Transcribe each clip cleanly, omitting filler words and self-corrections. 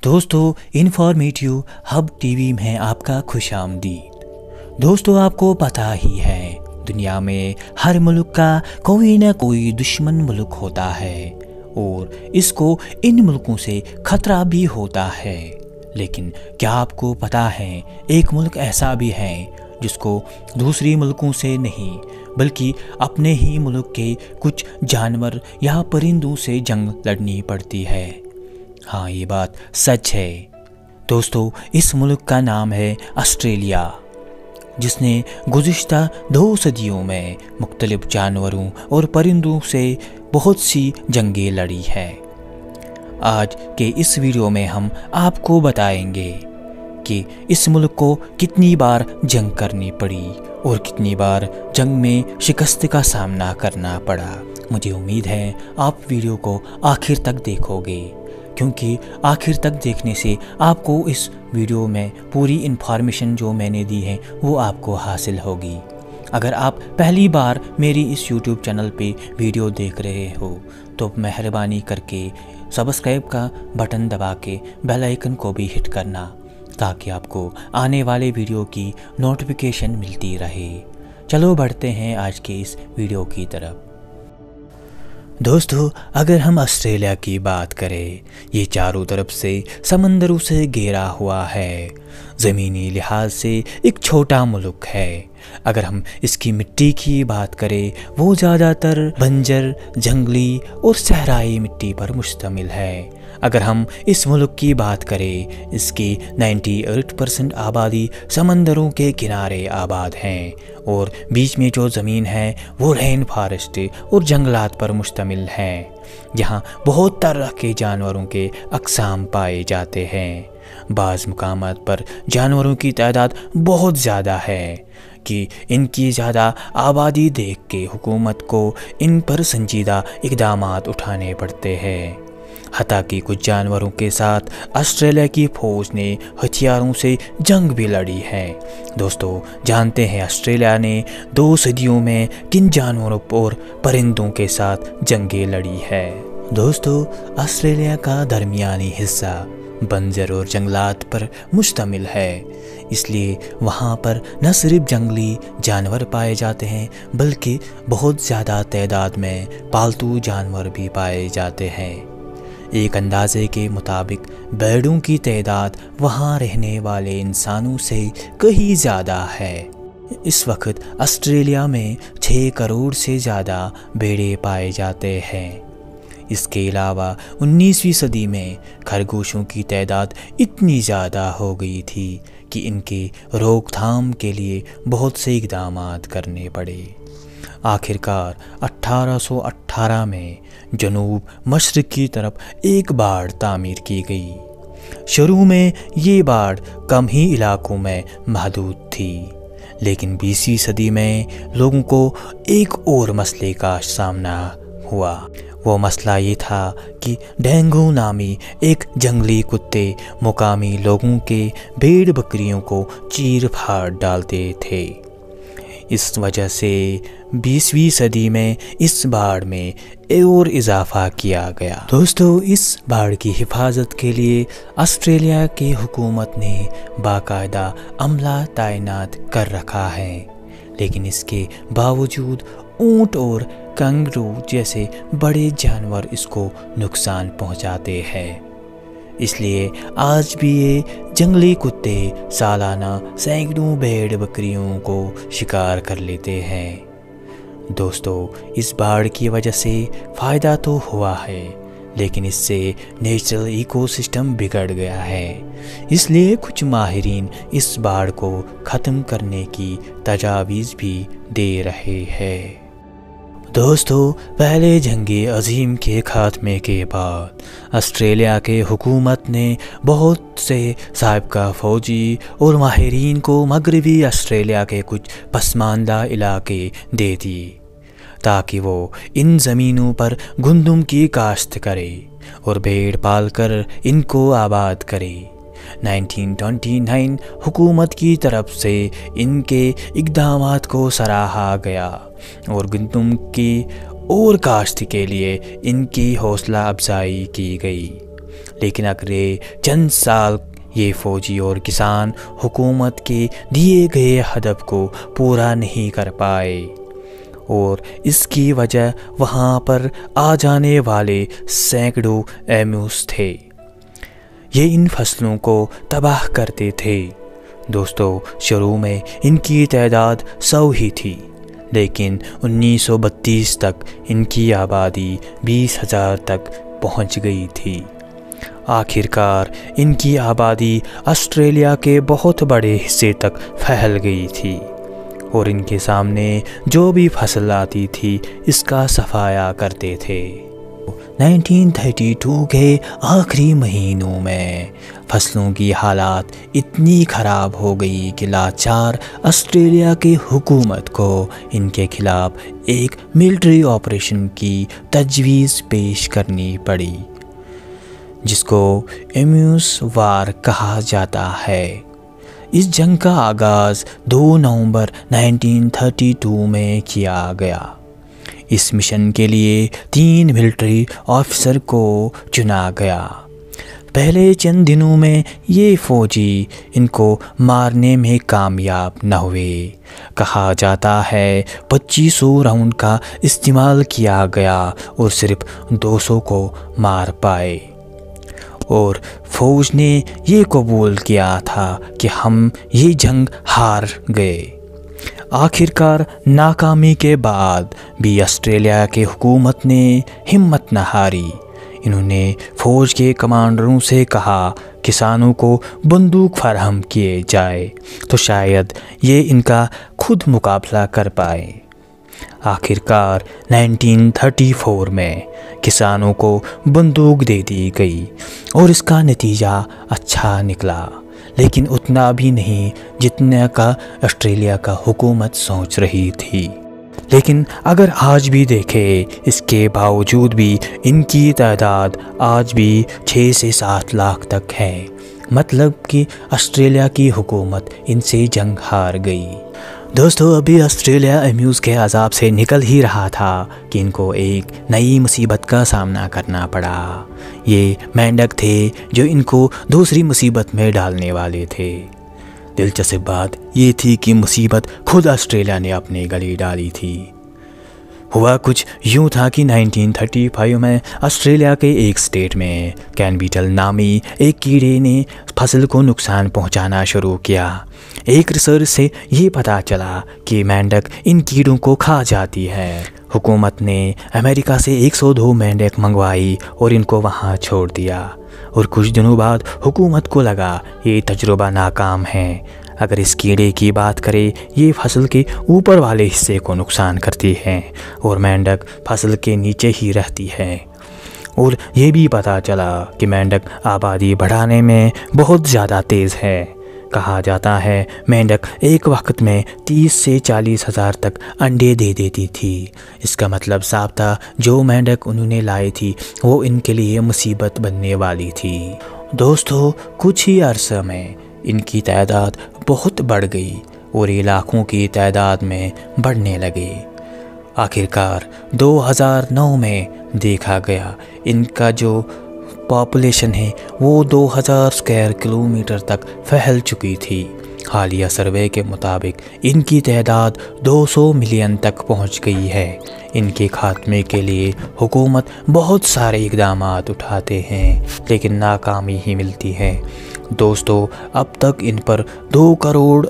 دوستو informative hub T V میں آپ کا خوش آمدید۔ دوستو آپ کو پتہ ہی ہے دنیا میں ہر ملک کا کوئی نہ کوئی دشمن ملک ہوتا ہے اور اس کو ان ملکوں سے خطرہ بھی ہوتا ہے، لیکن کیا آپ کو پتہ ہے ایک ملک ایسا بھی ہے جس کو دوسری ملکوں سے نہیں بلکہ اپنے ہی ملک کے کچھ جانور یا پرندوں سے جنگ لڑنی پڑتی ہے؟ ہاں، یہ بات سچ ہے دوستو۔ اس ملک کا نام ہے آسٹریلیا، جس نے گزشتہ 2 صدیوں میں مختلف جانوروں اور پرندوں سے بہت سی جنگیں لڑی ہے۔ آج کے اس ویڈیو میں ہم آپ کو بتائیں گے کہ اس ملک کو کتنی بار جنگ کرنی پڑی اور کتنی بار جنگ میں شکست کا سامنا کرنا پڑا۔ مجھے امید ہے آپ ویڈیو کو آخر تک دیکھو گے، کیونکہ آخر تک دیکھنے سے آپ کو اس ویڈیو میں پوری انفارمیشن جو میں نے دی ہے وہ آپ کو حاصل ہوگی۔ اگر آپ پہلی بار میری اس یوٹیوب چینل پہ ویڈیو دیکھ رہے ہو تو مہربانی کر کے سبسکرائب کا بٹن دبا کے بیل آئیکن کو بھی ہٹ کرنا، تاکہ آپ کو آنے والے ویڈیو کی نوٹیفیکیشن ملتی رہے۔ چلو بڑھتے ہیں آج کے اس ویڈیو کی طرف۔ دوستو، اگر ہم آسٹریلیا کی بات کریں، یہ چاروں طرف سے سمندروں سے گھیرا ہوا ہے، زمینی لحاظ سے ایک چھوٹا ملک ہے۔ اگر ہم اس کی مٹی کی بات کریں، وہ زیادہ تر بنجر، جنگلی اور صحرائی مٹی پر مشتمل ہے۔ اگر ہم اس ملک کی بات کریں، اس کی 98% آبادی سمندروں کے کنارے آباد ہیں اور بیچ میں جو زمین ہے وہ رین فارسٹ اور جنگلات پر مشتمل ہے، جہاں بہت طرح کے جانوروں کے اقسام پائے جاتے ہیں۔ بعض مقامات پر جانوروں کی تعداد بہت زیادہ ہے کہ ان کی زیادہ آبادی دیکھ کے حکومت کو ان پر سنجیدہ اقدامات اٹھانے پڑتے ہیں۔ حتیٰ کہ کچھ جانوروں کے ساتھ آسٹریلیا کی فوج نے ہتھیاروں سے جنگ بھی لڑی ہے۔ دوستو، جانتے ہیں آسٹریلیا نے 2 صدیوں میں کن جانوروں اور پرندوں کے ساتھ جنگیں لڑی ہے؟ دوستو، آسٹریلیا کا درمیانی حصہ بنجر اور جنگلات پر مشتمل ہے، اس لیے وہاں پر نہ صرف جنگلی جانور پائے جاتے ہیں بلکہ بہت زیادہ تعداد میں پالتو جانور بھی پائے جاتے ہیں۔ ایک اندازے کے مطابق بھیڑوں کی تعداد وہاں رہنے والے انسانوں سے کہیں زیادہ ہے۔ اس وقت آسٹریلیا میں 6 کروڑ سے زیادہ بھیڑیں پائے جاتے ہیں۔ اس کے علاوہ 19ویں صدی میں خرگوشوں کی تعداد اتنی زیادہ ہو گئی تھی کہ ان کے روک تھام کے لیے بہت سے اقدامات کرنے پڑے۔ آخرکار 1818 میں جنوب مشرق کی طرف ایک باڑ تعمیر کی گئی۔ شروع میں یہ باڑ کم ہی علاقوں میں محدود تھی، لیکن 20ویں صدی میں لوگوں کو ایک اور مسئلے کا سامنا ہوا۔ وہ مسئلہ یہ تھا کہ ڈینگو نامی ایک جنگلی کتے مقامی لوگوں کے بھیڑ بکریوں کو چیر پھاڑ ڈالتے تھے۔ اس وجہ سے 20ویں صدی میں اس باڑ میں اور اضافہ کیا گیا۔ دوستو، اس باڑ کی حفاظت کے لیے آسٹریلیا کی حکومت نے باقاعدہ عملہ تعینات کر رکھا ہے، لیکن اس کے باوجود اونٹ اور کنگرو جیسے بڑے جانور اس کو نقصان پہنچاتے ہیں۔ اس لیے آج بھی یہ جنگلی کتے سالانہ سینکڑوں بھیڑ بکریوں کو شکار کر لیتے ہیں۔ دوستو، اس باڑ کی وجہ سے فائدہ تو ہوا ہے، لیکن اس سے نیچرل ایکو سسٹم بگڑ گیا ہے۔ اس لیے کچھ ماہرین اس باڑ کو ختم کرنے کی تجاویز بھی دے رہے ہیں۔ دوستو، پہلے جنگ عظیم کے خاتمے کے بعد آسٹریلیا کے حکومت نے بہت سے سابقہ فوجی اور ماہرین کو مغربی آسٹریلیا کے کچھ پسماندہ علاقے دے دیے تاکہ وہ ان زمینوں پر گندم کی کاشت کرے اور بھیڑ پال کر ان کو آباد کرے۔ 1929 حکومت کی طرف سے ان کے اقدامات کو سراہا گیا اور گندم کی اور کاشت کے لیے ان کی حوصلہ افزائی کی گئی، لیکن اگلے چند سال یہ فوجی اور کسان حکومت کے دیے گئے ہدف کو پورا نہیں کر پائے، اور اس کی وجہ وہاں پر آ جانے والے سینکڑوں ایموس تھے۔ یہ ان فصلوں کو تباہ کرتے تھے۔ دوستو، شروع میں ان کی تعداد 100 ہی تھی، لیکن 1932 تک ان کی آبادی 20,000 تک پہنچ گئی تھی۔ آخر کار ان کی آبادی آسٹریلیا کے بہت بڑے حصے تک پھیل گئی تھی، اور ان کے سامنے جو بھی فصل آتی تھی اس کا صفایا کرتے تھے۔ 1932 کے آخری مہینوں میں فصلوں کی حالات اتنی خراب ہو گئی کہ لاچار آسٹریلیا کی حکومت کو ان کے خلاف ایک ملٹری آپریشن کی تجویز پیش کرنی پڑی، جس کو ایموس وار کہا جاتا ہے۔ اس جنگ کا آغاز 2 نومبر 1932 میں کیا گیا۔ اس مشن کے لیے 3 ملٹری آفیسر کو چنا گیا۔ پہلے چند دنوں میں یہ فوجی ان کو مارنے میں کامیاب نہ ہوئے۔ کہا جاتا ہے 2500 راؤنڈ کا استعمال کیا گیا اور صرف 200 کو مار پائے، اور فوج نے یہ قبول کیا تھا کہ ہم یہ جنگ ہار گئے۔ آخر کار ناکامی کے بعد بھی آسٹریلیا کی حکومت نے ہمت نہ ہاری۔ انہوں نے فوج کے کمانڈروں سے کہا کسانوں کو بندوق فراہم کیے جائے تو شاید یہ ان کا خود مقابلہ کر پائے۔ آخر کار 1934 میں کسانوں کو بندوق دے دی گئی، اور اس کا نتیجہ اچھا نکلا، لیکن اتنا بھی نہیں جتنا کا آسٹریلیا کا حکومت سوچ رہی تھی۔ لیکن اگر آج بھی دیکھیں، اس کے باوجود بھی ان کی تعداد آج بھی 6 سے 7 لاکھ تک ہے، مطلب کہ آسٹریلیا کی حکومت ان سے جنگ ہار گئی۔ دوستو، ابھی آسٹریلیا ایموس کے عذاب سے نکل ہی رہا تھا کہ ان کو ایک نئی مصیبت کا سامنا کرنا پڑا۔ یہ مینڈک تھے جو ان کو دوسری مصیبت میں ڈالنے والے تھے۔ دلچسپ بات یہ تھی کہ مصیبت خود آسٹریلیا نے اپنے گلے ڈالی تھی۔ ہوا کچھ یوں تھا کہ 1935 میں آسٹریلیا کے ایک اسٹیٹ میں کین بیٹل نامی ایک کیڑے نے فصل کو نقصان پہنچانا شروع کیا۔ ایک ریسرچ سے یہ پتہ چلا کہ مینڈک ان کیڑوں کو کھا جاتی ہے۔ حکومت نے امریکہ سے 102 مینڈک منگوائی اور ان کو وہاں چھوڑ دیا، اور کچھ دنوں بعد حکومت کو لگا یہ تجربہ ناکام ہے۔ اگر اس کیڑے کی بات کریں، یہ فصل کے اوپر والے حصے کو نقصان کرتی ہے اور مینڈک فصل کے نیچے ہی رہتی ہے۔ اور یہ بھی پتہ چلا کہ مینڈک آبادی بڑھانے میں بہت زیادہ تیز ہے۔ کہا جاتا ہے مینڈک ایک وقت میں 30 سے 40 ہزار تک انڈے دے دیتی تھی۔ اس کا مطلب صاف تھا جو مینڈک انہوں نے لائی تھی وہ ان کے لیے مصیبت بننے والی تھی۔ دوستو، کچھ ہی عرصہ میں ان کی تعداد بہت بڑھ گئی اور یہ لاکھوں کی تعداد میں بڑھنے لگے۔ آخر کار 2009 میں دیکھا گیا ان کا جو پاپولیشن ہے وہ 2000 اسکوائر کلومیٹر تک پھیل چکی تھی۔ حالیہ سروے کے مطابق ان کی تعداد 200 ملین تک پہنچ گئی ہے۔ ان کے خاتمے کے لیے حکومت بہت سارے اقدامات اٹھاتے ہیں، لیکن ناکامی ہی ملتی ہے۔ دوستو، اب تک ان پر 2 کروڑ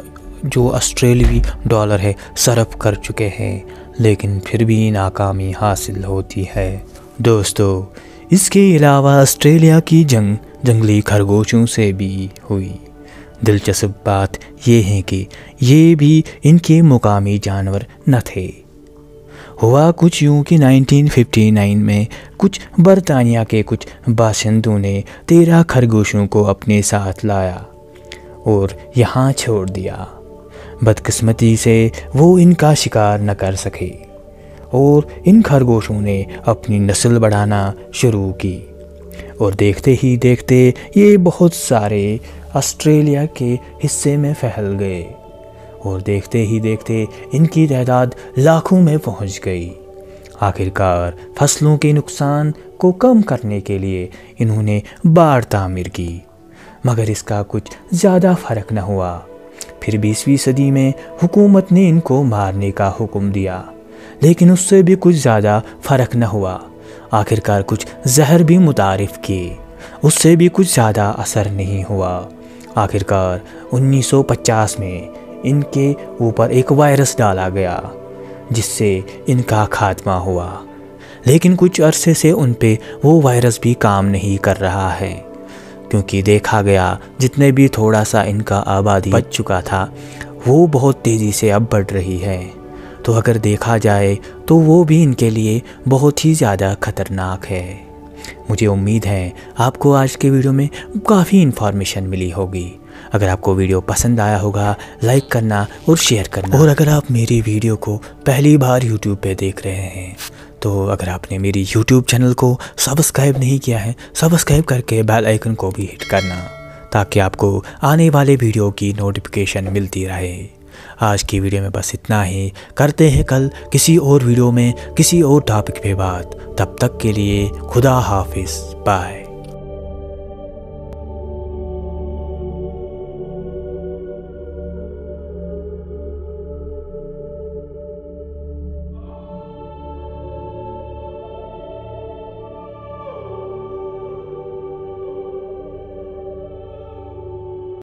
جو آسٹریلوی ڈالر ہے صرف کر چکے ہیں، لیکن پھر بھی ناکامی حاصل ہوتی ہے۔ دوستو، اس کے علاوہ آسٹریلیا کی جنگ جنگلی خرگوشوں سے بھی ہوئی۔ دلچسپ بات یہ ہے کہ یہ بھی ان کے مقامی جانور نہ تھے۔ ہوا کچھ یوں کہ 1959 میں کچھ برطانیہ کے کچھ باشندوں نے 13 خرگوشوں کو اپنے ساتھ لایا اور یہاں چھوڑ دیا۔ بدقسمتی سے وہ ان کا شکار نہ کر سکے اور ان خرگوشوں نے اپنی نسل بڑھانا شروع کی، اور دیکھتے ہی دیکھتے یہ بہت سارے آسٹریلیا کے حصے میں پھیل گئے، اور دیکھتے ہی دیکھتے ان کی تعداد لاکھوں میں پہنچ گئی۔ آخرکار فصلوں کے نقصان کو کم کرنے کے لیے انہوں نے باڑ تعمیر کی، مگر اس کا کچھ زیادہ فرق نہ ہوا۔ پھر 20ویں صدی میں حکومت نے ان کو مارنے کا حکم دیا، لیکن اس سے بھی کچھ زیادہ فرق نہ ہوا۔ آخرکار کچھ زہر بھی متعارف کیے، اس سے بھی کچھ زیادہ اثر نہیں ہوا۔ آخرکار 1950 میں ان کے اوپر ایک وائرس ڈالا گیا جس سے ان کا خاتمہ ہوا، لیکن کچھ عرصے سے ان پہ وہ وائرس بھی کام نہیں کر رہا ہے، کیونکہ دیکھا گیا جتنے بھی تھوڑا سا ان کا آبادی بچ چکا تھا وہ بہت تیزی سے اب بڑھ رہی ہے، تو اگر دیکھا جائے تو وہ بھی ان کے لیے بہت ہی زیادہ خطرناک ہے۔ مجھے امید ہے آپ کو آج کے ویڈیو میں کافی انفارمیشن ملی ہوگی۔ اگر آپ کو ویڈیو پسند آیا ہوگا لائک کرنا اور شیئر کرنا، اور اگر آپ میری ویڈیو کو پہلی بار یوٹیوب پہ دیکھ رہے ہیں تو اگر آپ نے میری یوٹیوب چینل کو سبسکرائب نہیں کیا ہے سبسکرائب کر کے بیل آئیکن کو بھی ہٹ کرنا، تاکہ آپ کو آنے والے ویڈیو کی نوٹیفیکیشن ملتی رہے۔ آج کی ویڈیو میں بس اتنا ہی، کرتے ہیں کل کسی اور ویڈیو میں کسی اور ٹاپک پہ بات۔ تب تک کے لیے خدا حافظ، بائے۔